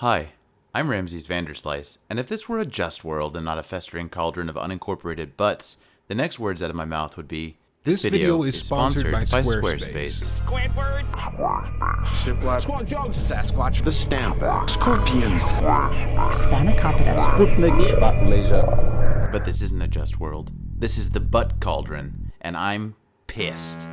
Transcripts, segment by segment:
Hi, I'm Ramses Vanderslice, and if this were a just world and not a festering cauldron of unincorporated butts, the next words out of my mouth would be, This video is sponsored by Squarespace. Squidward. Shiplap. Squad jogs. Sasquatch. The Stamper. Scorpions. Spanakopita. Laser. But this isn't a just world. This is the butt cauldron, and I'm pissed.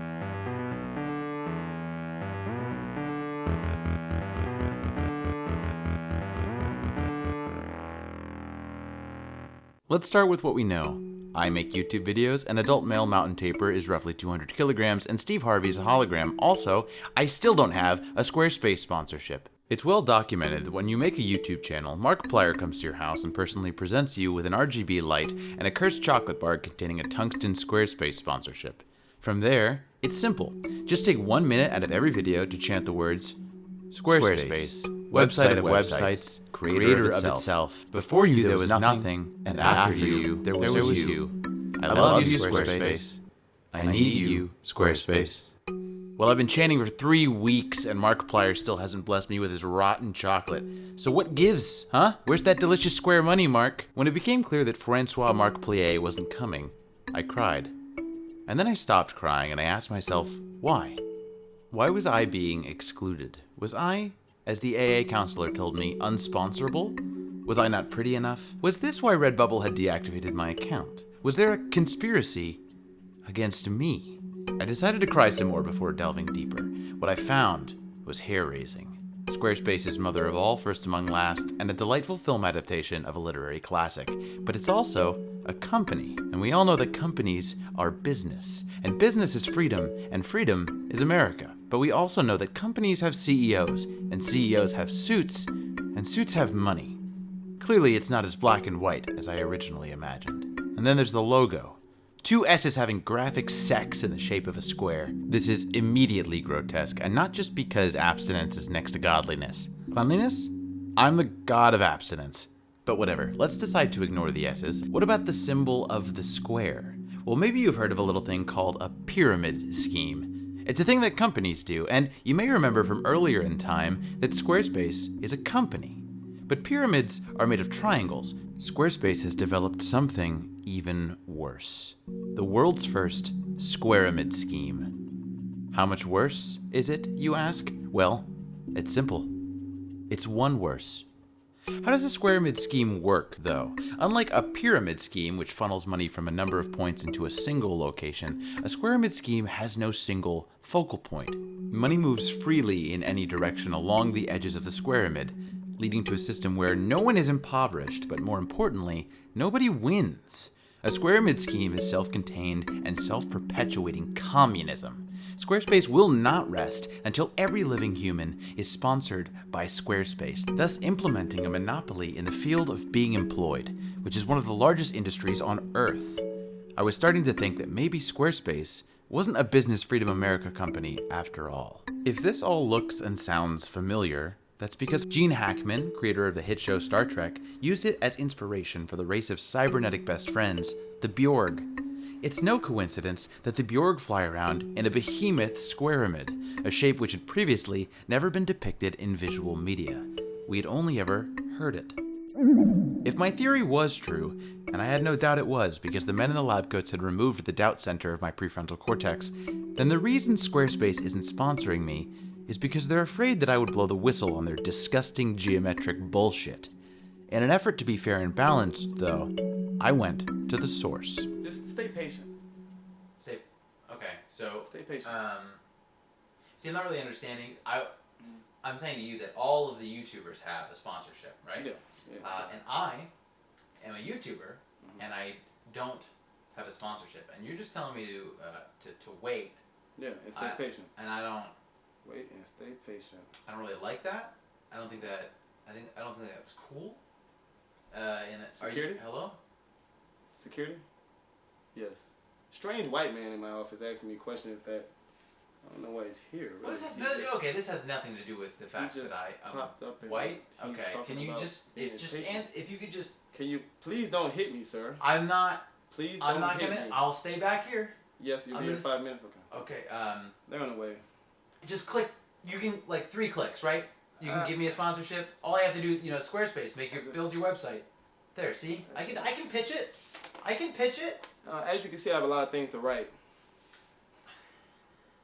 Let's start with what we know. I make YouTube videos, an adult male mountain tapir is roughly 200 kilograms, and Steve Harvey's a hologram. Also, I still don't have a Squarespace sponsorship. It's well documented that when you make a YouTube channel, Markiplier comes to your house and personally presents you with an RGB light and a cursed chocolate bar containing a tungsten Squarespace sponsorship. From there, it's simple. Just take 1 minute out of every video to chant the words, Squarespace, website of websites, creator of itself. Before you there was nothing, and after you there was you. I love you, Squarespace. I need you, Squarespace. Well, I've been chanting for 3 weeks, and Markiplier still hasn't blessed me with his rotten chocolate. So what gives, huh? Where's that delicious square money, Mark? When it became clear that Francois Markiplier wasn't coming, I cried. And then I stopped crying, and I asked myself, why? Why was I being excluded? Was I, as the AA counselor told me, unsponsorable? Was I not pretty enough? Was this why Redbubble had deactivated my account? Was there a conspiracy against me? I decided to cry some more before delving deeper. What I found was hair-raising. Squarespace is mother of all, first among last, and a delightful film adaptation of a literary classic. But it's also a company, and we all know that companies are business, and business is freedom, and freedom is America. But we also know that companies have CEOs, and CEOs have suits, and suits have money. Clearly, it's not as black and white as I originally imagined. And then there's the logo. 2 S's having graphic sex in the shape of a square. This is immediately grotesque, and not just because abstinence is next to godliness. Cleanliness? I'm the god of abstinence. But whatever, let's decide to ignore the S's. What about the symbol of the square? Well, maybe you've heard of a little thing called a pyramid scheme. It's a thing that companies do, and you may remember from earlier in time that Squarespace is a company. But pyramids are made of triangles. Squarespace has developed something even worse. The world's first squaremid scheme. How much worse is it, you ask? Well, it's simple. It's one worse. How does a squaremid scheme work, though? Unlike a pyramid scheme, which funnels money from a number of points into a single location, a squaremid scheme has no single focal point. Money moves freely in any direction along the edges of the squaremid, leading to a system where no one is impoverished, but more importantly, nobody wins. A squaremid scheme is self-contained and self-perpetuating communism. Squarespace will not rest until every living human is sponsored by Squarespace, thus implementing a monopoly in the field of being employed, which is one of the largest industries on Earth. I was starting to think that maybe Squarespace wasn't a Business Freedom America company after all. If this all looks and sounds familiar, that's because Gene Hackman, creator of the hit show Star Trek, used it as inspiration for the race of cybernetic best friends, the Bjorg. It's no coincidence that the Bjorg fly around in a behemoth squaremid, a shape which had previously never been depicted in visual media. We had only ever heard it. If my theory was true, and I had no doubt it was because the men in the lab coats had removed the doubt center of my prefrontal cortex, then the reason Squarespace isn't sponsoring me is because they're afraid that I would blow the whistle on their disgusting geometric bullshit. In an effort to be fair and balanced, though, I went to the source. Just stay patient. Okay, so... Stay patient. See, I'm not really understanding. I'm saying to you that all of the YouTubers have a sponsorship, right? Yeah. And I am a YouTuber, and I don't have a sponsorship. And you're just telling me to wait. Yeah, and stay patient. And I don't... Wait and stay patient. I don't really like that. I don't think that's cool. Security? Hello? Security? Yes. Strange white man in my office asking me questions that I don't know why he's here. Really. Well, this has nothing to do with the fact that I'm popped up and white. he's Okay, talking can you about if you could just? Can you please don't hit me, sir? I'm not. Please I'm don't not hit gonna. me. I'll stay back here. Yes, you'll be in 5 minutes. Okay. Okay. They're on the way. Just click. You can 3 clicks, right? You can give me a sponsorship. All I have to do is, Squarespace, build your website. There, see? I can pitch it. I can pitch it. As you can see, I have a lot of things to write.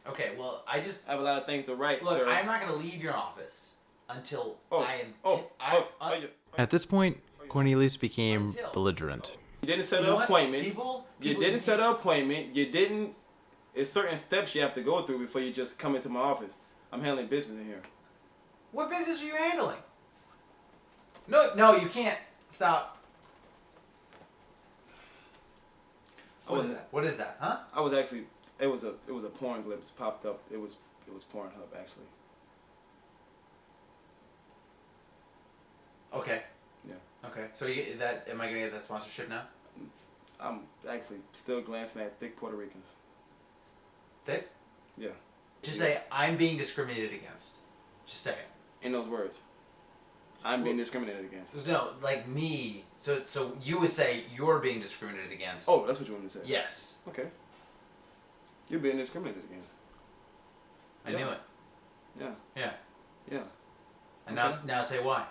Okay, well, I have a lot of things to write, look, sir. I'm not going to leave your office until At this point, Cornelius became belligerent. You didn't set an appointment. You didn't set an appointment. You didn't... It's certain steps you have to go through before you just come into my office. I'm handling business in here. What business are you handling? No, you can't. Stop. What is that? Huh? I was actually... It was a porn glimpse popped up. It was Pornhub, actually. Okay. Yeah. Okay. So am I gonna get that sponsorship now? I'm actually still glancing at thick Puerto Ricans. Thick? Yeah. Just say I'm being discriminated against. Just say it. In those words. I'm being discriminated against. No, like me. So you would say you're being discriminated against. Oh, that's what you want me to say. Yes. Okay. You're being discriminated against. I knew it. Yeah. Yeah. Yeah. And now say why.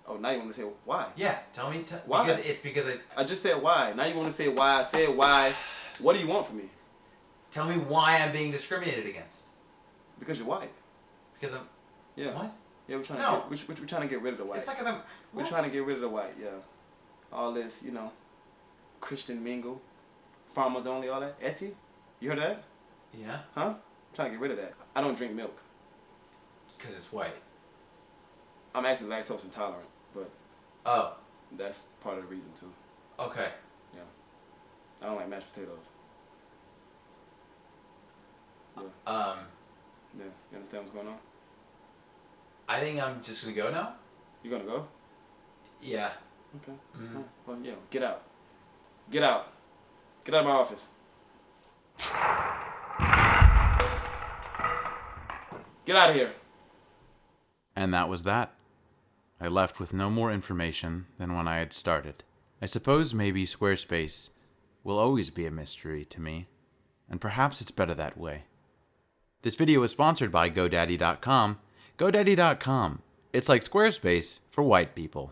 Oh, now you want to say why? Yeah, tell me. Why? Because I just said why. Now you want to say why. I said why. What do you want from me? Tell me why I'm being discriminated against. Because you're white. Because I'm... Yeah. What? Yeah, we're trying to get rid of the white. It's not because I'm... We're trying to get rid of the white, yeah. All this, Christian mingle, farmers only, all that. Etsy? You heard of that? Yeah. Huh? I'm trying to get rid of that. I don't drink milk. Because it's white. I'm actually lactose intolerant, but... Oh. That's part of the reason, too. Okay. Yeah. I don't like mashed potatoes. Yeah. Yeah, you understand what's going on? I think I'm just going to go now. You gonna go? Yeah. Okay. Mm-hmm. Well, yeah, get out. Get out. Get out of my office. Get out of here. And that was that. I left with no more information than when I had started. I suppose maybe Squarespace will always be a mystery to me, and perhaps it's better that way. This video was sponsored by GoDaddy.com. GoDaddy.com. It's like Squarespace for white people.